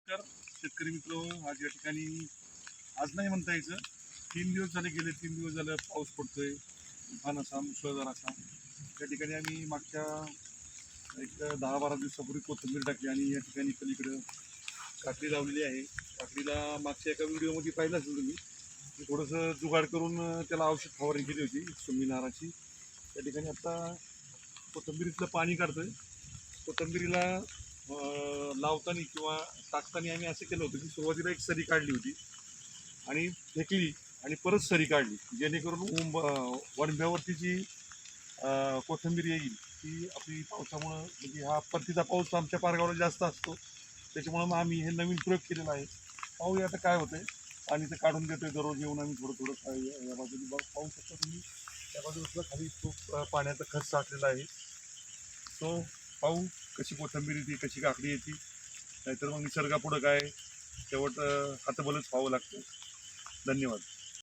नमस्कार शेतकरी मित्र. आज या ठिकाणी आज नाही म्हणता यायचं, 3 दिवस झाले, गेले 3 दिवस झालं पाऊस पडतोय, तुफान असा, मुसळधार असा. त्या ठिकाणी आम्ही मागच्या एक 10-12 दिवसापूर्वी कोथिंबीर टाकली आणि या ठिकाणी पलीकडं काकडी लावलेली आहे. काकडीला मागच्या एका व्हिडिओमध्ये पाहिलं असेल तुम्ही, मी थोडंसं जुगाड करून त्याला औषध फवारणी केली होती सुमीनाराची. त्या ठिकाणी आता कोथिंबीरीतलं पाणी काढतोय. कोथिंबीरीला लावताना किंवा टाकताना आम्ही असं केलं होतं की सुरुवातीला एक सरी काढली होती आणि फेकली आणि परत सरी काढली, जेणेकरून वणव्यावरती जी कोथिंबीर येईल ती आपली पावसामुळं, म्हणजे हा परतीचा पाऊस आमच्या पारगावला जास्त असतो, त्याच्यामुळं मग आम्ही हे नवीन प्रयोग केलेला आहे. पाहूया आता काय होतंय. आणि ते काढून देतोय दररोज येऊन आम्ही थोडं थोडं या बाजूने पाहू शकतो तुम्ही. त्या बाजूला खाली खूप पाण्याचा खर्च साठलेला आहे. सो पाहू कशी कोथिंबीर येते, कशी काकडी येते. नाहीतर मग निसर्गापुढं काय, शेवट हातबलच व्हावं लागतं. धन्यवाद.